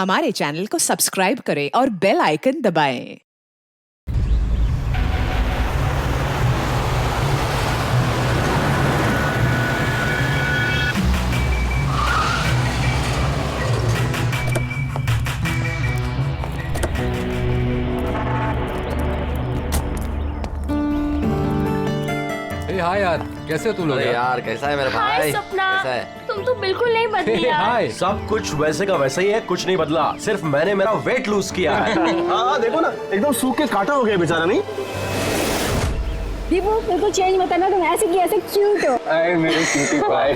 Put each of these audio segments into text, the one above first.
हमारे चैनल को सब्सक्राइब करें और बेल आइकन दबाएं। हाय यार, कैसे हो तुम लोग? अरे यार कैसा है मेरा भाई? हाय सपना, कैसा है? तुम तो बिल्कुल नहीं बदली यार। हाय। सब कुछ वैसे का वैसा ही है, कुछ नहीं बदला, सिर्फ मैंने मेरा वेट लूज किया है। हाँ देखो ना, एकदम सूख के काटा हो गया बेचारा। नहीं दीपू, बिल्कुल चेंज मत करना, तुम ऐसे की ऐसे क्यूट हो। अरे मेरे cutie pie.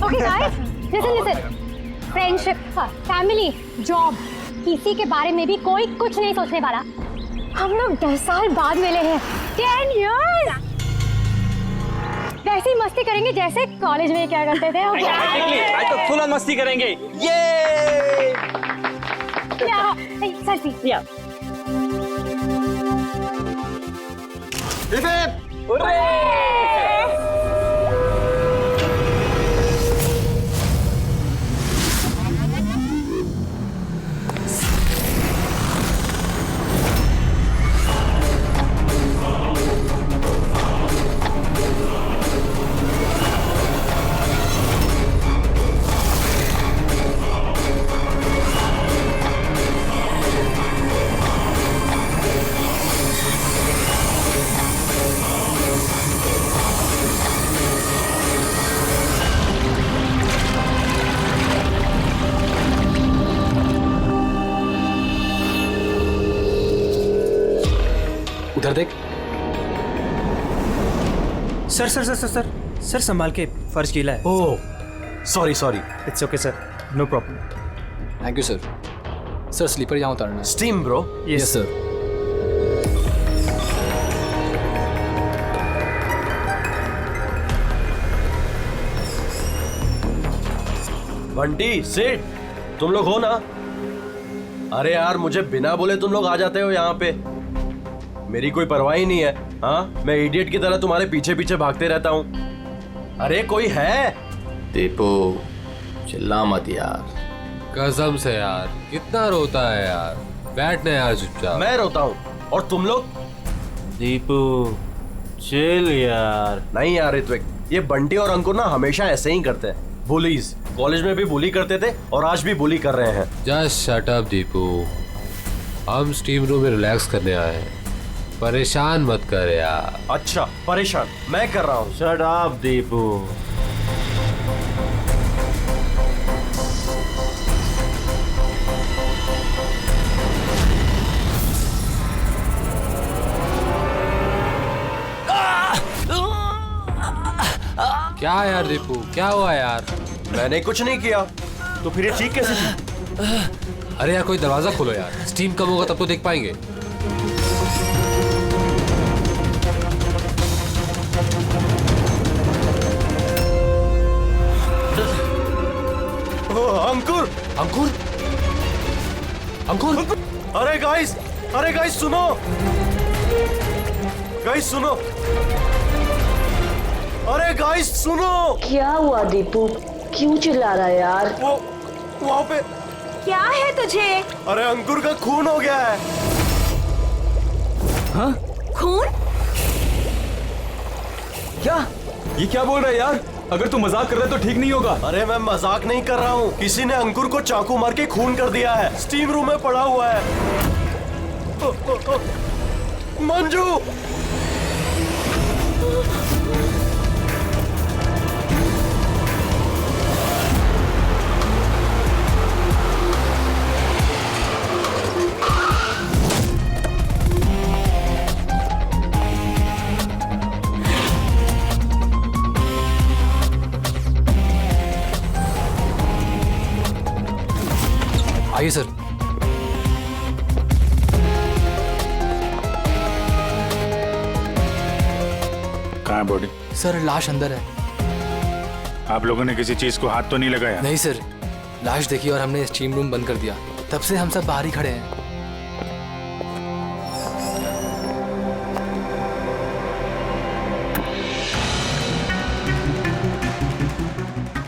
Okay guys, listen. Friendship, family, job, किसी के बारे में भी कोई कुछ नहीं सोचने वाला। हम लोग 10 साल बाद मिले हैं, 10 years। वैसे ही मस्ती करेंगे जैसे कॉलेज में क्या करते थे। आज तो फुल मस्ती करेंगे। सेल्फी। उधर देख। Sir sir sir sir sir sir संभाल के, फर्श गीला है। Oh sorry. It's okay sir, no problem. Thank you sir. Sir slipper यहाँ उतारना है। Steam bro. Yes sir. Bunty sit, तुम लोग हो ना? अरे यार मुझे बिना बोले तुम लोग आ जाते हो यहाँ पे, मेरी कोई परवाह ही नहीं है। हाँ, मैं इडियट की तरह तुम्हारे पीछे पीछे भागते रहता हूँ। अरे कोई है? दीपू चिल्ला मत यार। कसम से यार, कितना रोता है यार। बैठना यार चुपचाप। मैं रोता हूँ और तुम लोग? दीपू चिल यार। नहीं यार ऋत्विक, ये बंटी और अंकुर ना हमेशा ऐसे ही करते हैं। बुलीज, कॉलेज में भी बुली करते थे और आज भी बुली कर रहे हैं। जस्ट शट अप दीपू, हम स्टीम रूम में रिलैक्स करने आए हैं, परेशान मत कर यार। अच्छा परेशान मैं कर रहा हूँ। Shut up Deepu. क्या यार दीपू, क्या हुआ यार? मैंने कुछ नहीं किया। तो फिर ये चीख कैसे थी? अरे यार कोई दरवाजा खोलो यार, स्टीम कम होगा तब तो देख पाएंगे। अंकुर अंकुर अंकुर अरे गाइस सुनो। गाइस सुनो। अरे गाइस सुनो। क्या हुआ दीपू, क्यों चिल्ला रहा है यार? वो वहाँ पे क्या है तुझे? अरे अंकुर का खून हो गया है। हाँ? खून? क्या? ये क्या बोल रहा है यार? अगर तू मजाक कर रहा है तो ठीक नहीं होगा। अरे मैं मजाक नहीं कर रहा हूँ, किसी ने अंकुर को चाकू मार के खून कर दिया है, स्टीम रूम में पड़ा हुआ है। मंजू आइए सर। कहाँ है बॉडी? सर लाश अंदर है। आप लोगों ने किसी चीज को हाथ तो नहीं लगाया? नहीं सर, लाश देखी और हमने स्टीम रूम बंद कर दिया, तब से हम सब बाहर ही खड़े हैं।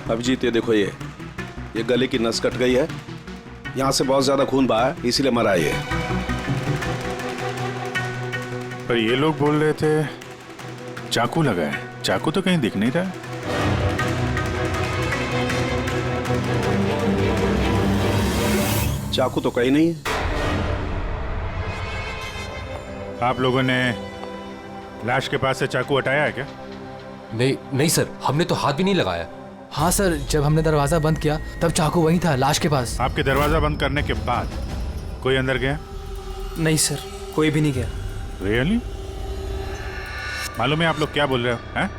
अभिजीत ये देखो, ये गले की नस कट गई है, यहाँ से बहुत ज्यादा खून बहा है, इसीलिए मरा ये। पर ये लोग बोल रहे थे चाकू लगा है। चाकू तो कहीं दिख नहीं रहा। चाकू तो कहीं नहीं है। आप लोगों ने लाश के पास से चाकू हटाया है क्या? नहीं नहीं सर, हमने तो हाथ भी नहीं लगाया। हाँ सर, जब हमने दरवाजा बंद किया तब चाकू वहीं था, लाश के पास। आपके दरवाजा बंद करने के बाद कोई अंदर गया? नहीं सर, कोई भी नहीं गया। रियली? मालूम है आप लोग क्या बोल रहे हो? हैं?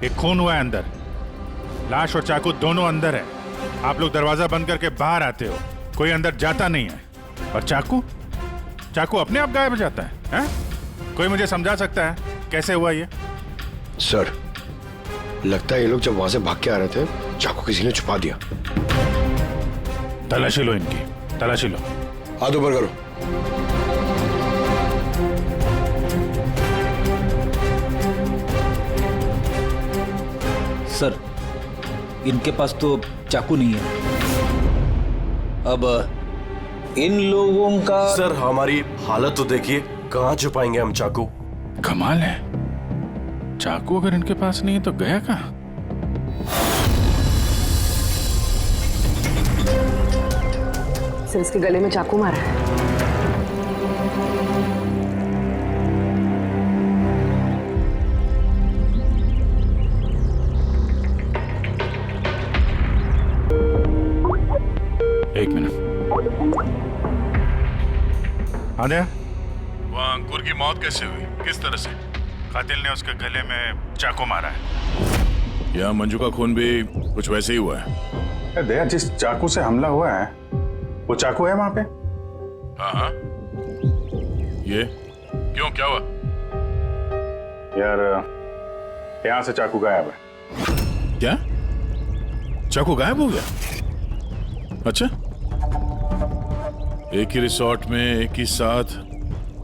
एक खून हुआ है अंदर, लाश और चाकू दोनों अंदर है। आप लोग दरवाजा बंद करके बाहर आते हो, कोई अंदर जाता नहीं है। और चाकू चाकू अपने आप गायब हो जाता है, हैं? कोई मुझे समझा सकता है कैसे हुआ ये? सर, लगता है ये लोग जब वहां से भाग के आ रहे थे, चाकू किसी ने छुपा दिया। तलाशी लो इनकी, तलाशी लो। हाथ ऊपर करो। सर, इनके पास तो चाकू नहीं है। अब इन लोगों का। सर, हमारी हालत तो देखिए, कहाँ छुपाएंगे हम चाकू? कमाल है, चाकू अगर इनके पास नहीं है तो गया कहाँ? सर, इसके गले में चाकू मारा है। एक मिनट। आद्या, वो अंकुर की मौत कैसे हुई? किस तरह से? कातिल ने उसके गले में चाकू मारा है। यहाँ मंजू का खून भी कुछ वैसे ही हुआ है। दया, जिस चाकू से हमला हुआ है वो चाकू है वहां पे? हाँ। ये क्यों, क्या हुआ? यार, यहाँ से चाकू गायब है। क्या? चाकू गायब हो गया? अच्छा, एक ही रिसोर्ट में एक ही साथ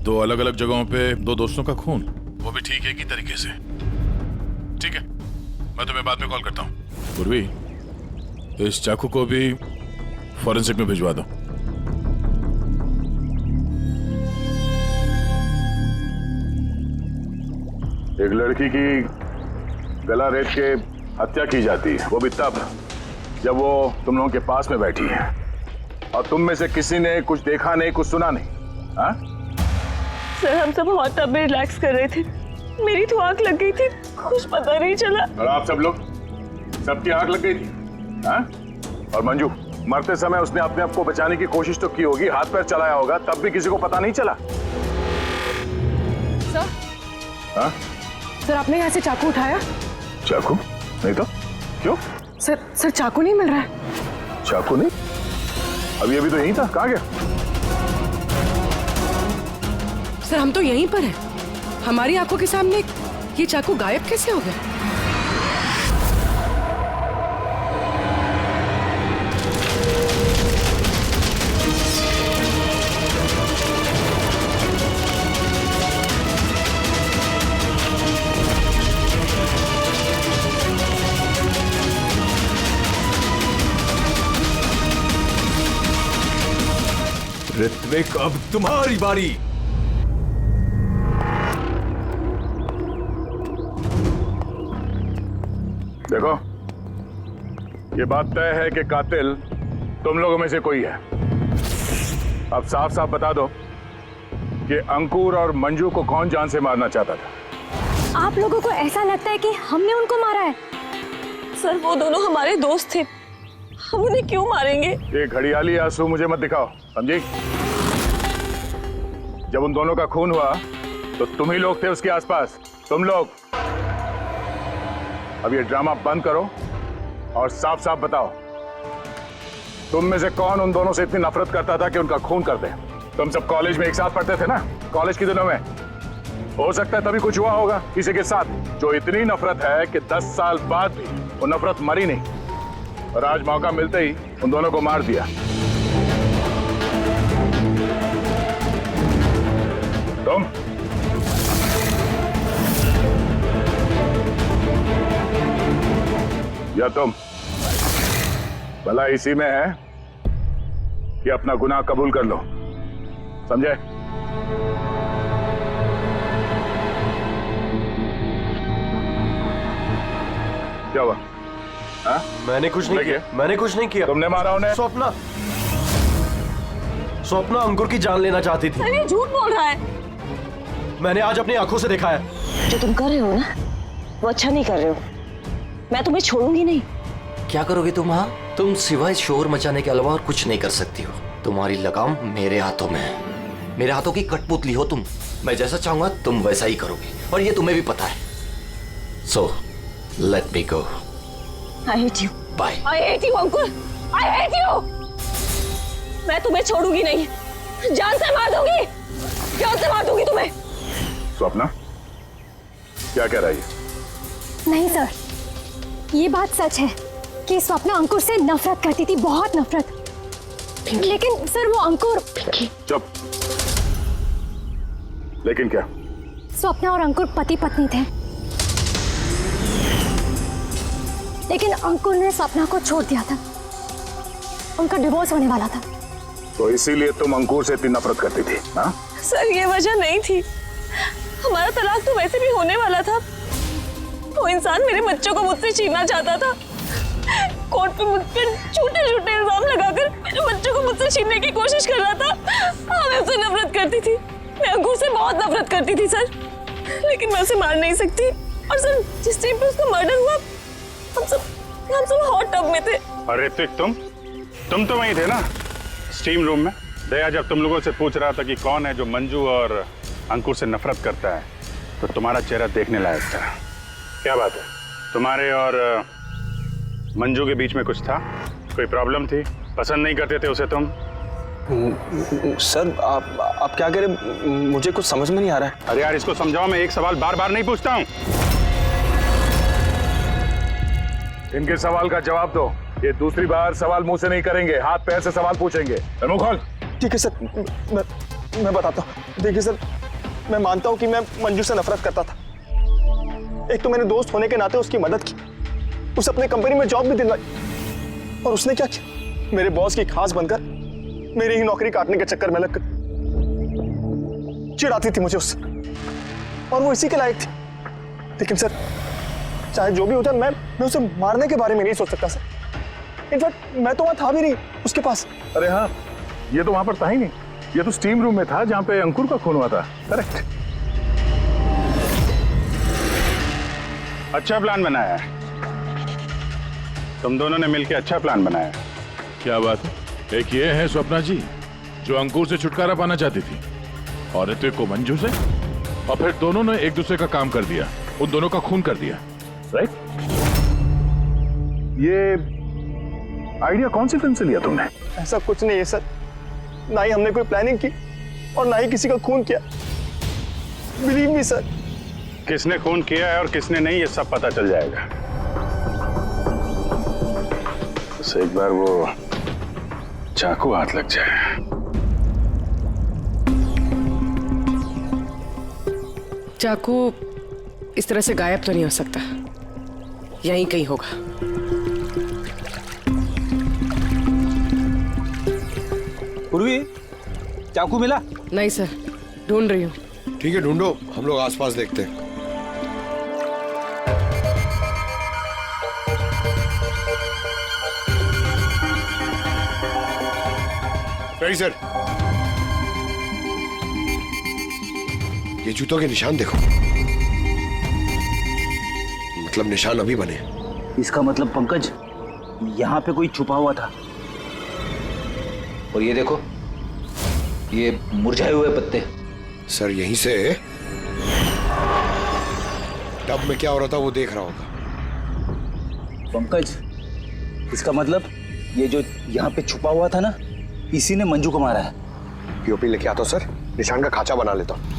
दो अलग अलग जगहों पे दो दोस्तों का खून, वो भी ठीक एक ही तरीके से। ठीक है, मैं तुम्हें बाद में कॉल करता हूँ। पूर्वी, इस चाकू को भी फॉरेंसिक में भिजवा दो। एक लड़की की गला रेत के हत्या की जाती है, वो भी तब जब वो तुम लोगों के पास में बैठी है और तुम में से किसी ने कुछ देखा नहीं, कुछ सुना नहीं। हाँ? सर, हम सब हॉट टब में रिलैक्स कर रहे थे, मेरी तो आंख लग गई थी, कुछ पता नहीं चला। और आप सब लोग, सबकी आंख लग गई थी? हाँ? और मंजू, मरते समय उसने अपने आप को बचाने की कोशिश तो की होगी, हाथ पैर चलाया होगा, तब भी किसी को पता नहीं चला। सर, हाँ? सर, आपने यहाँ से चाकू उठाया? चाकू नहीं तो क्यों? सर, चाकू नहीं मिल रहा है। चाकू नहीं? अभी तो यहीं था, कहाँ गया? सर, हम तो यहीं पर हैं, हमारी आंखों के सामने ये चाकू गायब कैसे हो गया? ऋत्विक, अब तुम्हारी बारी। देखो, ये बात तय है कि कातिल तुम लोगों में से कोई है। अब साफ साफ बता दो कि अंकुर और मंजू को कौन जान से मारना चाहता था। आप लोगों को ऐसा लगता है कि हमने उनको मारा है? सर, वो दोनों हमारे दोस्त थे, हम उन्हें क्यों मारेंगे? ये घड़ियाली आंसू मुझे मत दिखाओ, समझी? जब उन दोनों का खून हुआ तो तुम ही लोग थे उसके आसपास, तुम लोग। अब ये ड्रामा बंद करो और साफ साफ बताओ, तुम में से कौन उन दोनों से इतनी नफरत करता था कि उनका खून कर दे? तुम सब कॉलेज में एक साथ पढ़ते थे ना, कॉलेज के दिनों में। हो सकता है तभी कुछ हुआ होगा किसी के साथ, जो इतनी नफरत है कि 10 साल बाद भी वो नफरत मरी नहीं, और आज मौका मिलते ही उन दोनों को मार दिया। तुम या तुम? भला इसी में है कि अपना गुनाह कबूल कर लो, समझे? क्या हुआ? हाँ? मैंने कुछ नहीं किया। मैंने कुछ नहीं किया। तुमने मारा उन्हें? स्वप्ना अंकुर की जान लेना चाहती थी। अरे झूठ बोल रहा है। मैंने आज अपनी आंखों से देखा है। जो तुम कर रहे हो ना, वो अच्छा नहीं कर रहे हो। मैं तुम्हें छोड़ूंगी नहीं। क्या करोगी तुम? हाँ, तुम सिवाय शोर मचाने के अलावा और कुछ नहीं कर सकती हो। तुम्हारी लगाम मेरे हाथों में है। मेरे हाथों की कठपुतली हो तुम। मैं जैसा चाहूंगा तुम वैसा ही करोगी, और ये तुम्हें भी पता है। So let me go. I hate you. Bye. I hate you Ankur. I hate you. मैं तुम्हें छोड़ूंगी नहीं। जान से मार दूंगी। जान से मार दूंगी तुम्हें। स्वप्ना, क्या कह रही है? नहीं सर, ये बात सच है कि स्वप्ना अंकुर से नफरत करती थी, बहुत नफरत। लेकिन सर वो अंकुर। चुप। लेकिन क्या? स्वप्ना और अंकुर पति पत्नी थे, लेकिन अंकुर ने स्वप्ना को छोड़ दिया था। उनका डिवोर्स होने वाला था। तो इसीलिए तुम अंकुर से इतनी नफरत करती थी? हाँ? सर ये वजह नहीं थी। हमारा तलाक तो वैसे भी होने वाला था। वो इंसान मेरे बच्चों को मुझसे छीनना चाहता था। कोर्ट पे मुझ पर झूठे झूठे इल्जाम लगाकर मेरे बच्चों को मुझसे छीनने की कोशिश कर रहा था। हाँ, मैं उससे नफरत करती थी। मैं अंकुर से बहुत नफरत करती थी सर, लेकिन मैं उसे मार नहीं सकती। और सर जिस टाइम पे उसका मर्डर हुआ, हम सब हॉट टब में थे। अरे ऋतिक, तुम तो वहीं थे ना, स्टीम रूम में। दया जब तुम लोगों से पूछ रहा था कि कौन है जो मंजू और अंकुर से नफरत करता है, तो तुम्हारा चेहरा देखने लायक था। क्या बात है, तुम्हारे और मंजू के बीच में कुछ था? कोई प्रॉब्लम थी? पसंद नहीं करते थे उसे तुम? सर आप क्या कह रहे? मुझे कुछ समझ में नहीं आ रहा है। अरे यार, इसको समझाओ। मैं एक सवाल बार बार नहीं पूछता हूँ। इनके सवाल का जवाब दो। ये दूसरी बार सवाल मुंह से नहीं करेंगे, हाथ पैर से सवाल पूछेंगे। मुंह खोल। ठीक है सर, मैं बताता हूँ। देखिए सर, मैं मानता हूँ कि मैं मंजू से नफरत करता था। एक तो मैंने दोस्त होने के नाते उसकी मदद की, उसे अपने कंपनी में जॉब भी दिलवाई, और उसने क्या किया? मेरे बॉस की खास बनकर मेरी ही नौकरी काटने के चक्कर में लगकर चिढ़ाती थी मुझे उससे, और वो इसी के लायक थी। लेकिन सर, चाहे जो भी हो जाए, मैं उसे मारने के बारे में नहीं सोच सकता सर। इनफैक्ट मैं तो वहां था भी नहीं उसके पास। अरे हाँ, ये तो वहां पर था ही नहीं। ये तो स्टीम रूम में था जहां पे अंकुर का खून हुआ था। करेक्ट। अच्छा प्लान बनाया है तुम दोनों ने मिलकर। अच्छा प्लान बनाया है। क्या बात है? एक ये है स्वप्ना जी जो अंकुर से छुटकारा पाना चाहती थी, और ऋतिक को मंजू से, और फिर दोनों ने एक दूसरे का काम कर दिया, उन दोनों का खून कर दिया। राइट? ये आइडिया कौन सी फिल्म से लिया तुमने? ऐसा कुछ नहीं है सर, ना ही हमने कोई प्लानिंग की और ना ही किसी का खून किया। Believe me sir. किसने खून किया है और किसने नहीं, ये सब पता चल जाएगा। बस एक बार वो चाकू हाथ लग जाए। चाकू इस तरह से गायब तो नहीं हो सकता, यहीं कहीं होगा। पूर्वी, चाकू मिला? नहीं सर, ढूंढ रही हूँ। ठीक है, ढूंढो, हम लोग आसपास देखते हैं। सही सर, ये जूतों के निशान देखो। मतलब निशान अभी बने। इसका मतलब पंकज, यहाँ पे कोई छुपा हुआ था। और ये देखो, ये मुरझाए हुए पत्ते। सर यहीं से टब में क्या हो रहा था वो देख रहा होगा। पंकज, इसका मतलब ये जो यहाँ पे छुपा हुआ था ना, इसी ने मंजू को मारा है। पीओपी लेके आता हूं सर, निशान का खाचा बना लेता हूं।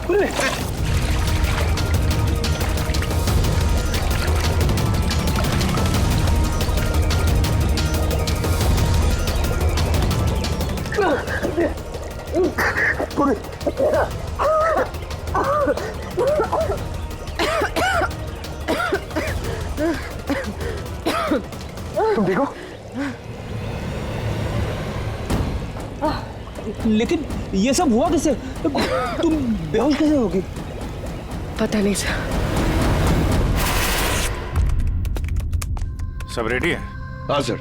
तुम देखो, लेकिन ये सब हुआ कैसे? तुम बेहोश कैसे होगी? पता नहीं सर। सब रेडी है? हाँ सर।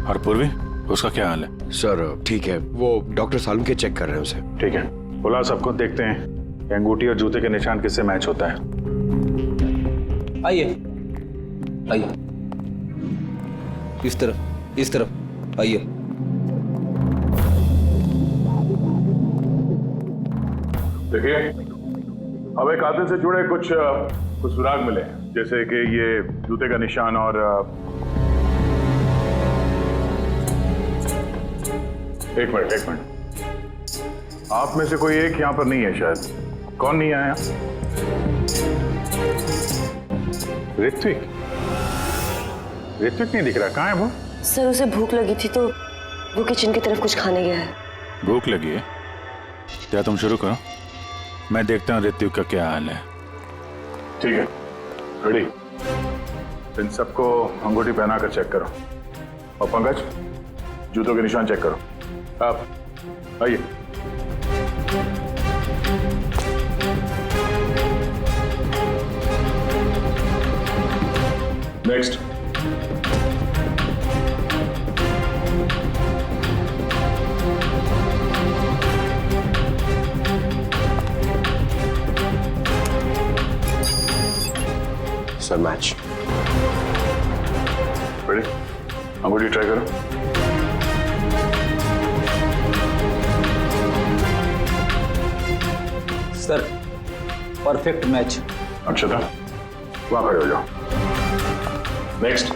और पूर्वी, उसका क्या हाल है? सर ठीक है, वो डॉक्टर सालम के चेक कर रहे हैं उसे। ठीक है, बुला सबको, देखते हैं कि अंगूठी और जूते के निशान किससे मैच होता है। आइए आइए, इस तरफ आइए। देखिए, हमें कातिल से जुड़े कुछ सुराग मिले, जैसे कि ये जूते का निशान और एक मिनट, आप में से कोई एक यहाँ पर नहीं है शायद। कौन नहीं आया? ऋत्विक नहीं दिख रहा, कहाँ है वो? सर उसे भूख लगी थी तो वो किचन की तरफ कुछ खाने गया है। भूख लगी है? क्या तुम शुरू करो, मैं देखता हूँ ऋत्विक का क्या हाल है। ठीक है, रेडी। इन सबको अंगूठी पहनाकर चेक करो, और पंकज जूतों के निशान चेक करो। आप आइए। नेक्स्ट। Sir match. रेडी, अंगूठी ट्राई करो। Sir perfect match. अक्षता, वहां खड़े हो जाओ। नेक्स्ट।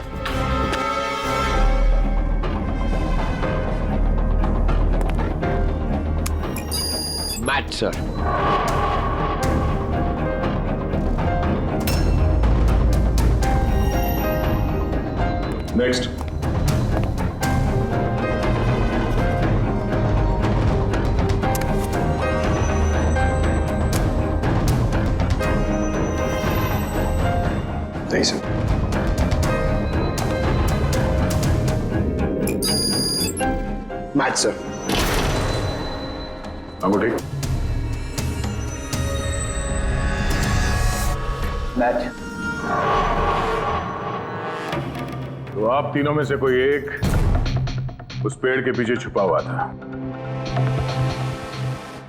Match sir. नेक्स्ट। नहीं सर। Match sir. अंगूठी। मैच। तो आप तीनों में से कोई एक उस पेड़ के पीछे छुपा हुआ था,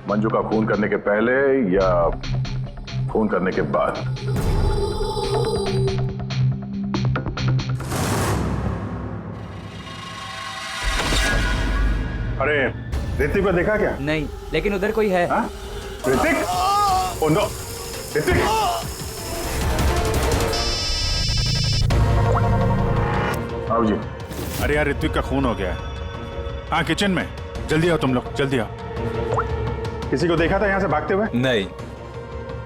मंजू का खून करने के पहले या खून करने के बाद? अरे ऋतिक को देखा क्या? नहीं, लेकिन उधर कोई है। ऋतिक? Oh no, Hrithik! आओ जी। अरे यार, ऋत्विक का खून हो गया है। हाँ, किचन में। जल्दी आओ तुम लोग, जल्दी आओ। किसी को देखा था यहाँ से भागते हुए? नहीं।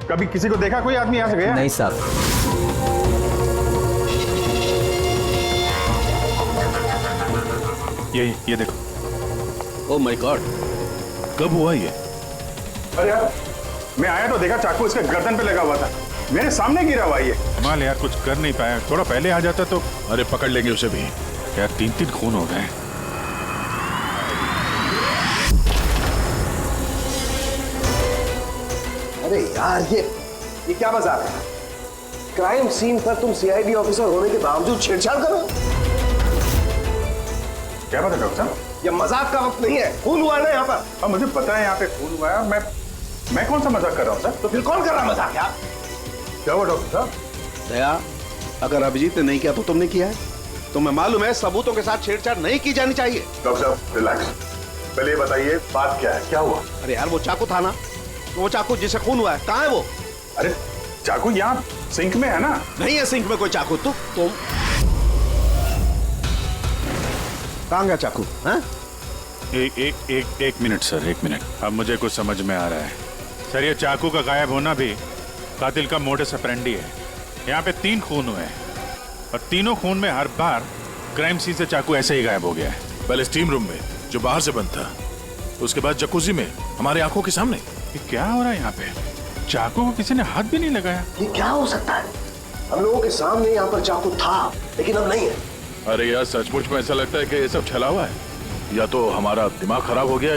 कभी किसी को देखा कोई आदमी यहाँ से गया? नहीं साहब। ये देखो। ओह माय गॉड, कब हुआ ये? अरे यार, मैं आया तो देखा चाकू इसके गर्दन पे लगा हुआ था, मेरे सामने गिरा हुआ ये। माल यार, कुछ कर नहीं पाया, थोड़ा पहले आ जाता तो। अरे पकड़ लेंगे उसे भी यार, 3 खून हो गए। अरे यार, ये क्या मजाक है? क्राइम सीन पर तुम सीआईडी ऑफिसर होने के बावजूद छेड़छाड़ करो। क्या बात है डॉक्टर साहब? ये मजाक का वक्त नहीं है, खून हुआ है ना यहाँ पर। अब मुझे पता है यहाँ पे खून हुआ है, मैं कौन सा मजाक कर रहा हूँ सर? तो फिर कौन कर रहा मजाक यार? क्या हुआ डॉक्टर साहब? दया, अगर अभिजीत ने नहीं किया तो तुमने किया है। तुम्हें मालूम है सबूतों के साथ छेड़छाड़ नहीं की जानी चाहिए। डॉक्टर साहब रिलैक्स, पहले ये बताइए बात क्या है, क्या हुआ? अरे यार, वो चाकू था ना, वो चाकू जिसे खून हुआ है, कहाँ है वो? अरे चाकू यहाँ सिंक में है ना? नहीं है सिंक में कोई चाकू। तुम कहाँ गया चाकू? एक मिनट सर, 1 मिनट। अब मुझे कुछ समझ में आ रहा है। सर ये चाकू का गायब होना भी कातिल का मोडस ऑपरेंडी है। यहाँ पे 3 खून हुए हैं और तीनों खून में हर बार क्राइम सीन से चाकू ऐसे ही गायब हो गया है। पहले स्टीम रूम में जो बाहर से बंद था, उसके बाद जकूजी में हमारी आंखों के सामने। ये क्या हो रहा है यहाँ पे? चाकू को किसी ने हाथ भी नहीं लगाया। ये क्या हो सकता है? हम लोगों के सामने यहाँ पर चाकू था लेकिन अब नहीं है। अरे यार सचमुच में ऐसा लगता है कि ये सब छलावा है। या तो हमारा दिमाग खराब हो गया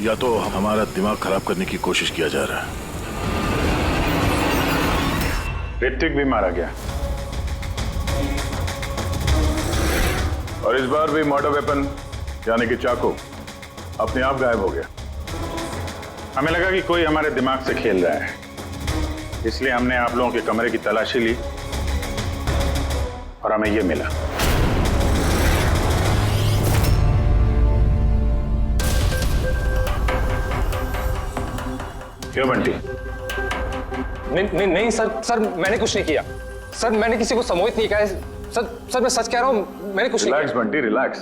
या तो हमारा दिमाग खराब करने की कोशिश किया जा रहा है। ऋतिक भी मारा गया और इस बार भी मर्डर वेपन यानी कि चाकू अपने आप गायब हो गया। हमें लगा कि कोई हमारे दिमाग से खेल रहा है, इसलिए हमने आप लोगों के कमरे की तलाशी ली और हमें ये मिला। क्यों बंटी? नहीं सर मैंने कुछ नहीं किया। सर मैंने किसी को सम्मोहित नहीं किया। सर मैं सच कह रहा हूं, मैंने कुछ नहीं किया। Relax Bunty relax.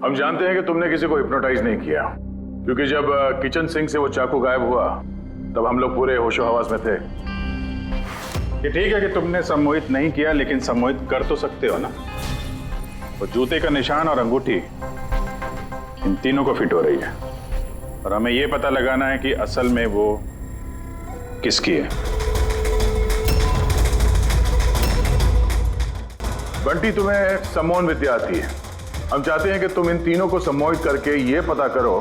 हम जानते हैं कि तुमने किसी को हिप्नोटाइज नहीं किया, क्योंकि जब किचन सिंक से वो चाकू गायब हुआ तब हम लोग पूरे होशो हवास में थे। ये ठीक है कि तुमने सम्मोहित नहीं किया, लेकिन सम्मोहित कर तो सकते हो ना। वो जूते का निशान और अंगूठी इन तीनों को फिट हो रही है और हमें ये पता लगाना है कि असल में वो किसकी है। बंटी तुम्हें सम्मोहन विद्या आती है। हम चाहते हैं कि तुम इन तीनों को सम्मोहित करके ये पता करो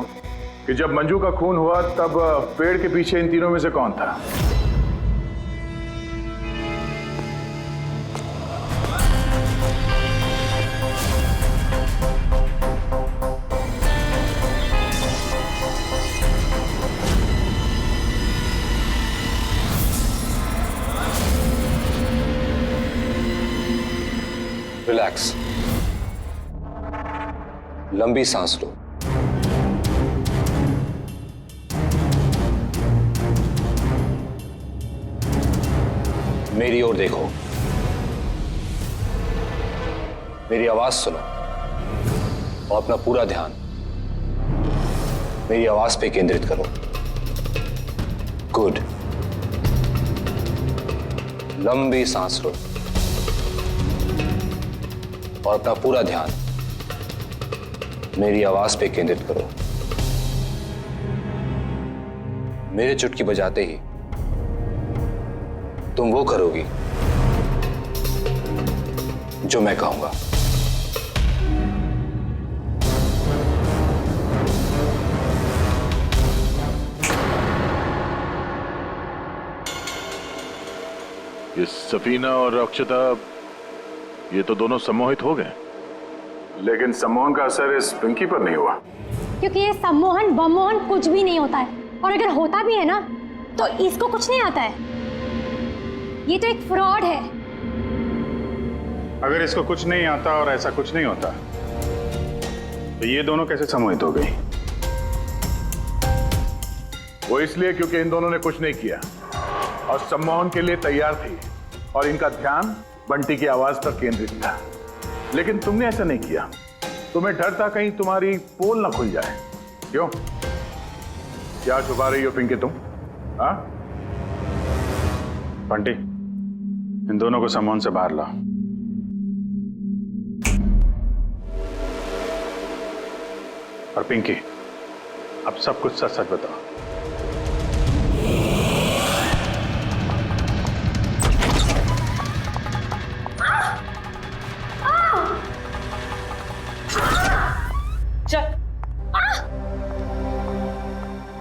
कि जब मंजू का खून हुआ तब पेड़ के पीछे इन तीनों में से कौन था। रिलैक्स, लंबी सांस लो। मेरी ओर देखो, मेरी आवाज सुनो और अपना पूरा ध्यान मेरी आवाज पे केंद्रित करो। गुड। लंबी सांस लो और अपना पूरा ध्यान मेरी आवाज पे केंद्रित करो। मेरे चुटकी बजाते ही तुम वो करोगी जो मैं कहूंगा। ये सफीना और अक्षता, ये तो दोनों सम्मोहित हो गए, लेकिन सम्मोहन का असर इस पिंकी पर नहीं हुआ। क्योंकि ये सम्मोहन बमोहन कुछ भी नहीं होता है, और अगर होता भी है ना तो इसको कुछ नहीं आता है। ये तो एक फ्रॉड है। अगर इसको कुछ नहीं आता और ऐसा कुछ नहीं होता तो ये दोनों कैसे सम्मोहित हो गई? वो इसलिए क्योंकि इन दोनों ने कुछ नहीं किया और सम्मोहन के लिए तैयार थी और इनका ध्यान बंटी की आवाज पर केंद्रित था। लेकिन तुमने ऐसा नहीं किया। तुम्हें डर था कहीं तुम्हारी पोल ना खुल जाए। क्यों? क्या छुपा रही हो पिंकी तुम? हाँ? बंटी, इन दोनों को सम्मोहन से बाहर लाओ। और पिंकी, अब सब कुछ सच सच बताओ।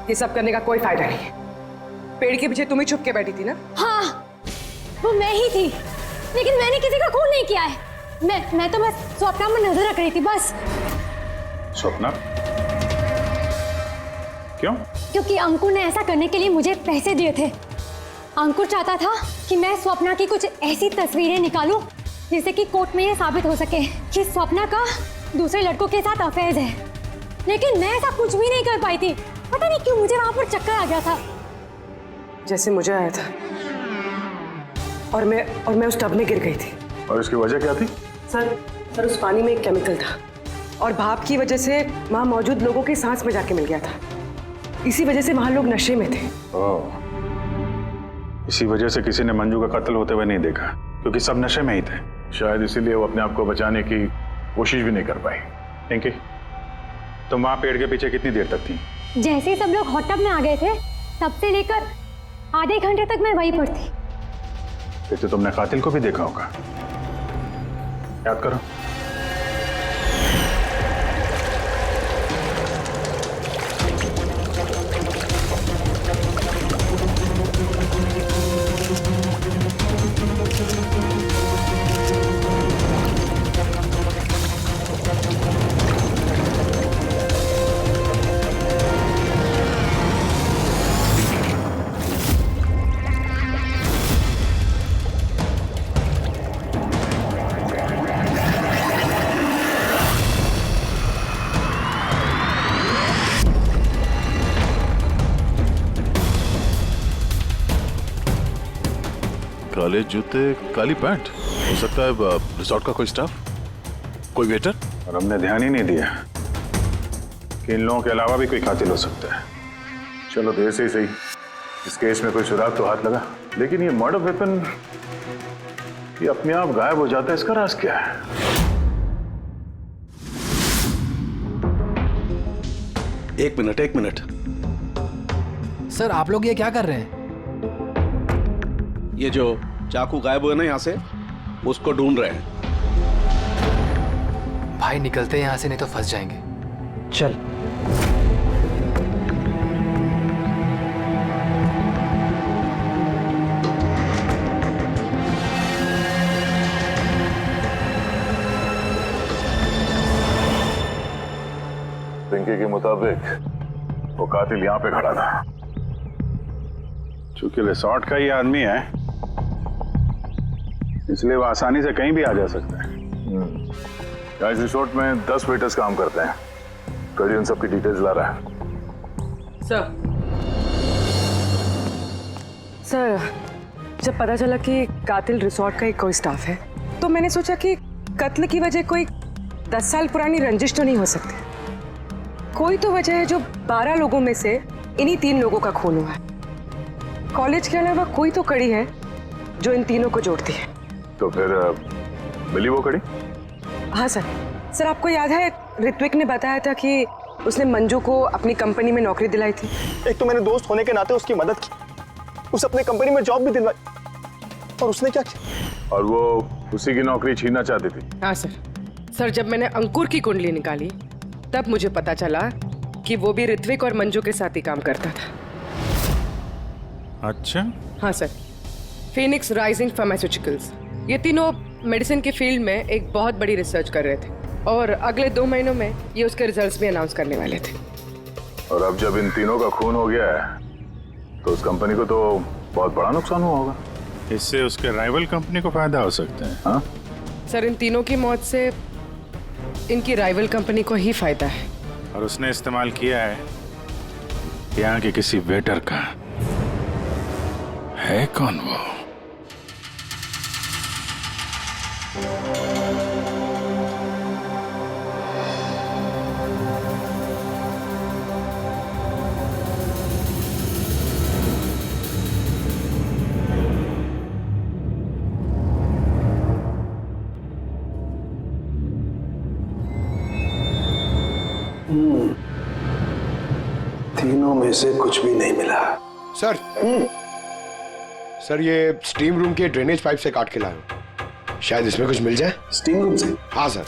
ये सब करने का कोई फायदा नहीं है। पेड़ के पीछे तुम ही छुप के बैठी थी ना? हाँ, वो मैं ही थी, लेकिन मैंने किसी का खून नहीं किया है। मैं तो बस स्वप्ना में नजर रख रही थी बस। स्वप्ना? क्यों? क्योंकि अंकुर ने ऐसा करने के लिए मुझे पैसे दिए थे। अंकुर चाहता था कि मैं स्वप्ना की कुछ ऐसी तस्वीरें निकालूं जिससे कि कोर्ट में ये साबित हो सके कि स्वप्ना का दूसरे लड़कों के साथ अफेयर है। लेकिन मैं ऐसा कुछ भी नहीं कर पाई थी। पता नहीं क्यों मुझे वहां पर चक्कर आ गया था, जैसे मुझे आया था। और मैं उस टब में गिर गई थी। और इसकी वजह क्या थी? सर उस पानी में एक केमिकल था और भाप की वजह से वहां मौजूद लोगों की सांस में जाके मिल गया था। इसी वजह से वहां लोग नशे में थे। ओह, इसी वजह से किसी ने मंजू का कत्ल होते हुए नहीं देखा, क्योंकि सब नशे में ही थे। शायद इसीलिए वो अपने आप को बचाने की कोशिश भी नहीं कर पाई। पिंकी, तुम वहां पेड़ के पीछे कितनी देर तक थी? जैसे ही सब लोग हॉट टब में आ गए थे तब से लेकर आधे घंटे तक मैं वहीं पर थी। फिर तो तुमने कातिल को भी देखा होगा, याद करो। काले जूते, काली पैंट, हो सकता है रिसोर्ट का कोई स्टाफ, कोई वेटर। और हमने ध्यान ही नहीं दिया कि इन लोगों के अलावा भी कोई कातिल हो सकता है। चलो देर से ही सही, इस केस में कोई सुराग तो हाथ लगा, लेकिन ये मर्डर वेपन ये अपने आप गायब हो जाता है, इसका राज क्या है? एक मिनट। सर आप लोग ये क्या कर रहे हैं? ये जो चाकू गायब हुए ना यहाँ से, उसको ढूंढ रहे हैं। भाई निकलते हैं यहाँ से, नहीं तो फंस जाएंगे। चल। पिंकी के मुताबिक वो कातिल यहाँ पे खड़ा था। चूंकि रिसोर्ट का ही आदमी है, इसलिए वो आसानी से कहीं भी आ जा सकता है। इस रिसोर्ट में 10 वेटर्स काम करते हैं। कड़ी उन सबकी डिटेल्स ला रहा है। सर, जब पता चला कि कातिल रिसोर्ट का ही कोई स्टाफ है, तो मैंने सोचा कि कत्ल की वजह कोई 10 साल पुरानी रंजिश तो नहीं हो सकती। कोई तो वजह है जो 12 लोगों में से इन्हीं 3 लोगों का खून हुआ है। कॉलेज के अलावा कोई तो कड़ी है जो इन तीनों को जोड़ती है। तो फिर मिली वो कड़ी? हाँ सर, आपको याद है ऋत्विक ने बताया था कि उसने मंजू को अपनी कंपनी में नौकरी दिलाई थी। एक तो मैंने दोस्त होने के नाते उसकी मदद की, उसे अपने कंपनी में जॉब भी दिलवाई, और उसने क्या किया? और वो उसी की नौकरी छीनना चाहती थी। हाँ सर, जब मैंने अंकुर की कुंडली निकाली तब मुझे पता चला कि वो भी ऋत्विक और मंजू के साथ ही काम करता था। अच्छा। हाँ सर, फिनिक्स राइजिंग फार्मास्यूटिकल्स, ये तीनों मेडिसिन के फील्ड में एक बहुत बड़ी रिसर्च कर रहे थे और अगले 2 महीनों में ये उसके रिजल्ट्स भी अनाउंस करने वाले थे। और अब जब इन तीनों का खून हो गया है तो उस कंपनी को तो बहुत बड़ा नुकसान हुआ होगा। इससे उसके राइवल कंपनी को फायदा हो सकता है। हाँ सर, इन तीनों की मौत से इनकी राइवल कंपनी को ही फायदा है। और उसने इस्तेमाल किया है यहाँ के किसी वेटर का। है कौन वो? तीनों में से कुछ भी नहीं मिला। सर ये स्टीम रूम के ड्रेनेज पाइप से काट के लाया हूं, शायद इसमें कुछ मिल जाए। स्टीम रूम से? हाँ सर।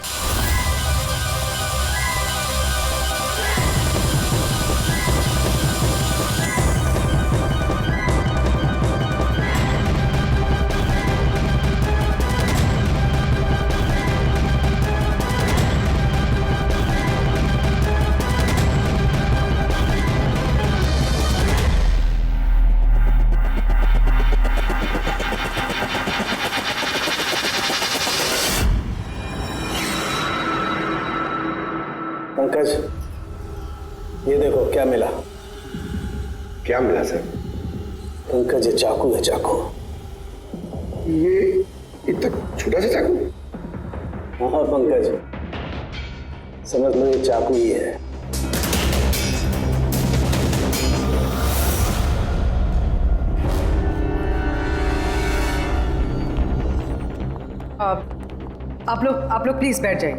पंकज, ये देखो क्या मिला। क्या मिला सर? पंकज, ये चाकू है, चाकू। ये इतना छोटा सा चाकू? हाँ पंकज, समझ लो ये चाकू ही है। आप लोग प्लीज बैठ जाइए।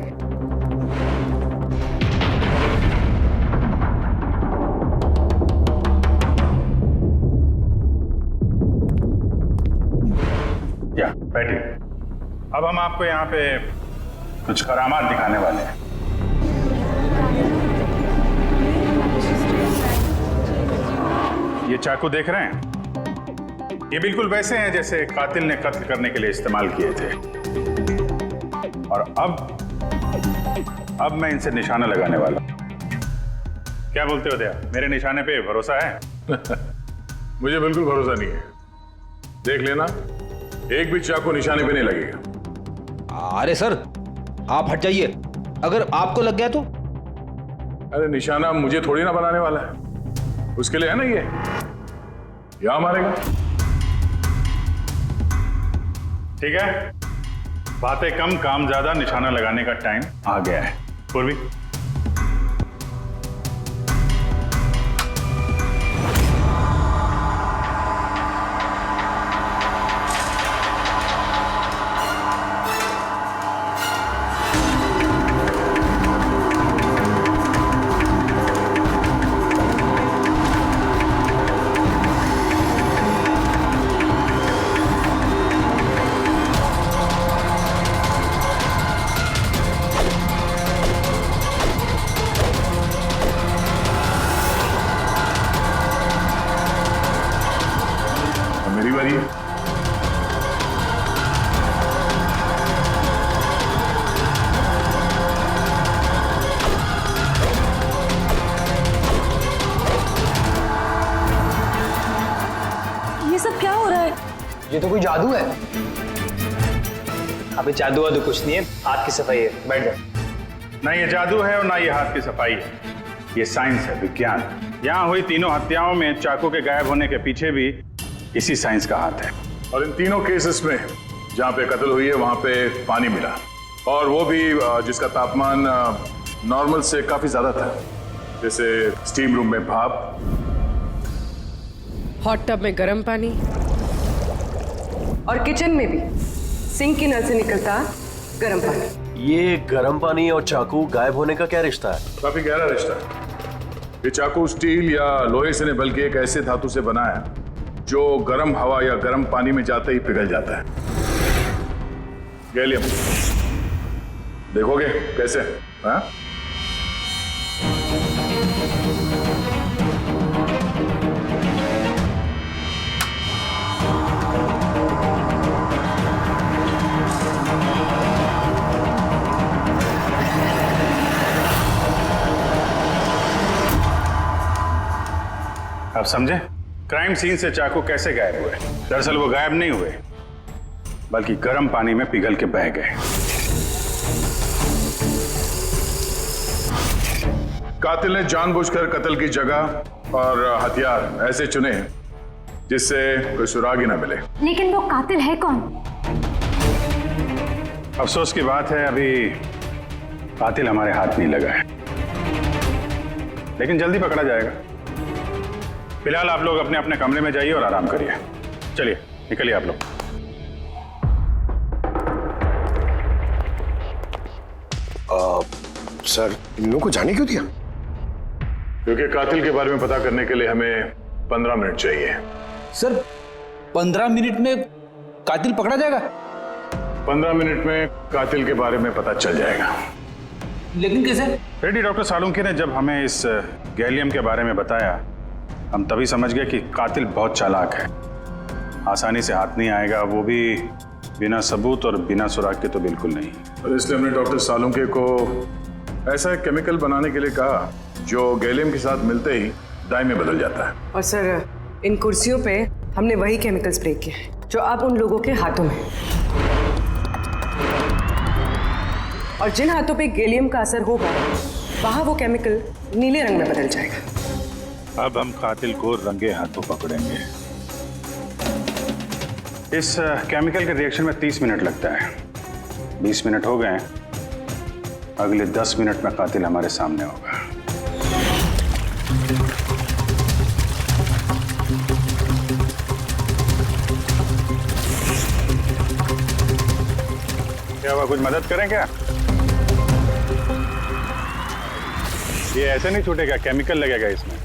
या बैठिए। अब हम आपको यहाँ पे कुछ करामात दिखाने वाले हैं। ये चाकू देख रहे हैं? ये बिल्कुल वैसे हैं जैसे कातिल ने कत्ल करने के लिए इस्तेमाल किए थे। और अब मैं इनसे निशाना लगाने वाला हूं। क्या बोलते हो दया, मेरे निशाने पे भरोसा है? मुझे बिल्कुल भरोसा नहीं है। देख लेना, एक भी चाकू निशाने पे नहीं लगेगा। अरे सर, आप हट जाइए, अगर आपको लग गया तो? अरे निशाना मुझे थोड़ी ना बनाने वाला है, उसके लिए है ना ये, यहां मारेगा। ठीक है, बातें कम काम ज्यादा, निशाना लगाने का टाइम आ गया है। पूर्वी, मेरी बारी है। ये सब क्या हो रहा है? ये तो कोई जादू है। अबे जादू वादू कुछ नहीं है, हाथ की सफाई है, बैठ जाओ। ना ये जादू है और ना ये हाथ की सफाई है, ये साइंस है, विज्ञान। यहाँ हुई तीनों हत्याओं में चाकू के गायब होने के पीछे भी इसी साइंस का हाथ है। और इन तीनों केसेस में जहां पे कत्ल हुई है वहां पे पानी मिला, और वो भी जिसका तापमान नॉर्मल से काफी ज्यादा था, जैसे स्टीम रूम में भाप, हॉट टब में गर्म पानी, और किचन में भी सिंक की नल से निकलता गर्म पानी। ये गर्म पानी और चाकू गायब होने का क्या रिश्ता है? काफी गहरा रिश्ता है। ये चाकू स्टील या लोहे से नहीं बल्कि एक ऐसे धातु से बना है जो गर्म हवा या गर्म पानी में जाते ही पिघल जाता है। गैलियम, देखोगे कैसे? हाँ? आप समझे क्राइम सीन से चाकू कैसे गायब हुए? दरअसल वो गायब नहीं हुए, बल्कि गर्म पानी में पिघल के बह गए। कातिल ने जानबूझकर कत्ल की जगह और हथियार ऐसे चुने जिससे कोई सुराग ही ना मिले। लेकिन वो कातिल है कौन? अफसोस की बात है, अभी कातिल हमारे हाथ नहीं लगा है, लेकिन जल्दी पकड़ा जाएगा। फिलहाल आप लोग अपने अपने कमरे में जाइए और आराम करिए। चलिए निकलिए आप लोग। सर, इन लोगों को जाने क्यों दिया? क्योंकि कातिल के बारे में पता करने के लिए हमें 15 मिनट चाहिए। सर, 15 मिनट में कातिल पकड़ा जाएगा? 15 मिनट में कातिल के बारे में पता चल जाएगा। लेकिन कैसे? रेड्डी डॉक्टर सालुंके ने जब हमें इस गैलियम के बारे में बताया, हम तभी समझ गए कि कातिल बहुत चालाक है, आसानी से हाथ नहीं आएगा, वो भी बिना सबूत और बिना सुराग के तो बिल्कुल नहीं। और इसलिए हमने डॉक्टर सालुंके को ऐसा एक केमिकल बनाने के लिए कहा जो गैलियम के साथ मिलते ही डाई में बदल जाता है। और सर, इन कुर्सियों पे हमने वही केमिकल स्प्रे किया है जो अब उन लोगों के हाथों में है। और जिन हाथों पे गैलियम का असर होगा वहां वो केमिकल नीले रंग में बदल जाएगा। अब हम कातिल को रंगे हाथों पकड़ेंगे। इस केमिकल के रिएक्शन में 30 मिनट लगता है। 20 मिनट हो गए, अगले 10 मिनट में कातिल हमारे सामने होगा। क्या हुआ, कुछ मदद करें क्या? ये ऐसे नहीं छूटेगा, केमिकल लगेगा इसमें।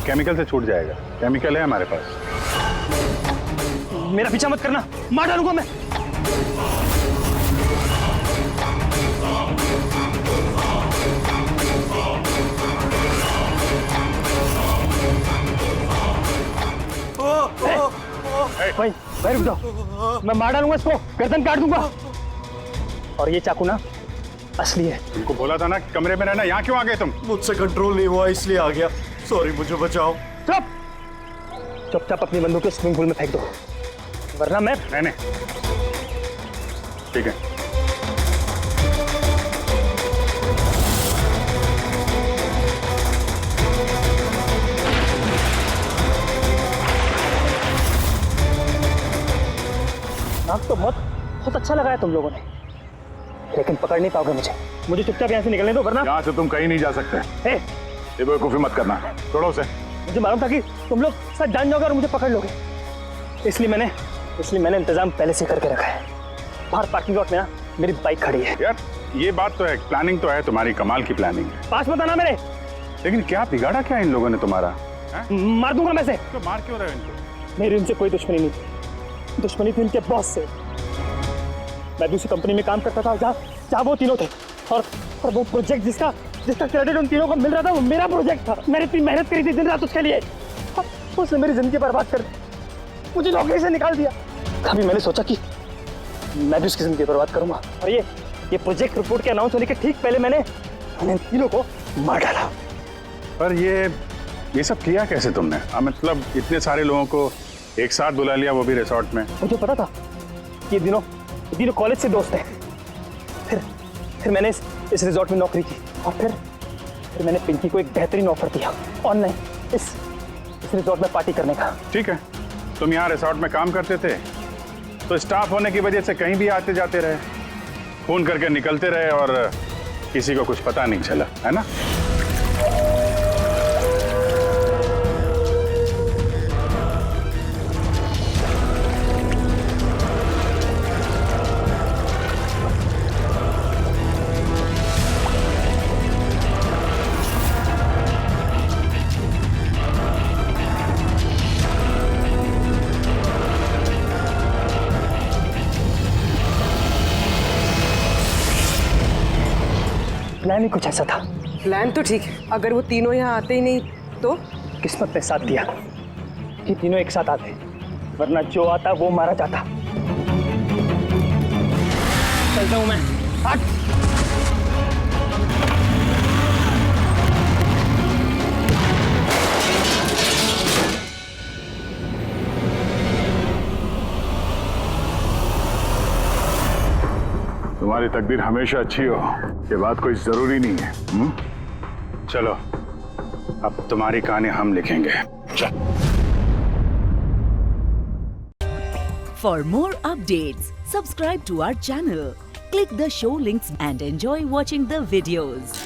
केमिकल से छूट जाएगा, केमिकल है हमारे पास। मेरा पीछा मत करना, मार डालूंगा मैं। भाई भाई रुक जाओ, मैं मार डालूंगा इसको, गर्दन काट दूंगा। और ये चाकू ना असली है। तुमको बोला था ना कि कमरे में रहना, यहाँ क्यों आ गए तुम? मुझसे कंट्रोल नहीं हुआ इसलिए आ गया। सॉरी, मुझे बचाओ। चुप चुपचाप अपनी बंदूक स्विमिंग पूल में फेंक दो, वरना मैं नहीं। ठीक है। नाक तो बहुत अच्छा लगाया तुम लोगों ने, लेकिन पकड़ नहीं पाओगे मुझे चुपचाप यहाँ से निकलने दो, वरना यहाँ से तुम कहीं नहीं जा सकते। ये बेवकूफी मत करना, छोड़ो उसे। मुझे मालूम था कि तुम लोग सब जान जाओगे और मुझे पकड़ लोगे, इसलिए मैंने इंतजाम पहले से करके रखा है। बाहर पार्किंग लॉट में ना मेरी बाइक खड़ी है। यार ये बात तो है, प्लानिंग तो है तुम्हारी, कमाल की प्लानिंग है। पास मत आना मेरे। लेकिन क्या बिगाड़ा क्या इन लोगों ने तुम्हारा? मार दूंगा मैं से। तो मार क्यों रहे हो इनको? मेरी उनसे कोई दुश्मनी नहीं थी, दुश्मनी थी इनके बॉस से। मैं दूसरी कंपनी में काम करता था जहाँ वो तीनों थे, और वो प्रोजेक्ट जिसका क्रेडिट उन तीनों को मिल रहा था वो मेरा प्रोजेक्ट था। मैंने इतनी मेहनत करी थी दिन रात उसके लिए, उसने मेरी जिंदगी बर्बाद कर दी, मुझे नौकरी से निकाल दिया। कभी मैंने सोचा कि मैं भी उसकी जिंदगी बर्बाद करूंगा, और ये प्रोजेक्ट रिपोर्ट के अनाउंस होने के ठीक पहले मैंने इन तीनों को मार डाला। पर ये सब किया कैसे तुमने? मतलब इतने सारे लोगों को एक साथ बुला लिया, वो भी रिसोर्ट में। मुझे पता था ये दिनों कॉलेज से दोस्त हैं। फिर मैंने इस रिसोर्ट में नौकरी की, और फिर मैंने पिंकी को एक बेहतरीन ऑफर दिया ऑनलाइन इस रिसोर्ट में पार्टी करने का। ठीक है, तुम यहाँ रिसोर्ट में काम करते थे तो स्टाफ होने की वजह से कहीं भी आते जाते रहे, फोन करके निकलते रहे, और किसी को कुछ पता नहीं चला, है ना? प्लान ही कुछ ऐसा था। प्लान तो ठीक है, अगर वो तीनों यहाँ आते ही नहीं तो? किस्मत ने साथ दिया कि तीनों एक साथ आते, वरना जो आता वो मारा जाता। चलता हूं मैं। हट। तुम्हारी तकदीर हमेशा अच्छी हो, ये बात कोई जरूरी नहीं है। चलो अब तुम्हारी कहानी हम लिखेंगे। चल। For more updates, subscribe to our channel, click the show links and enjoy watching the videos.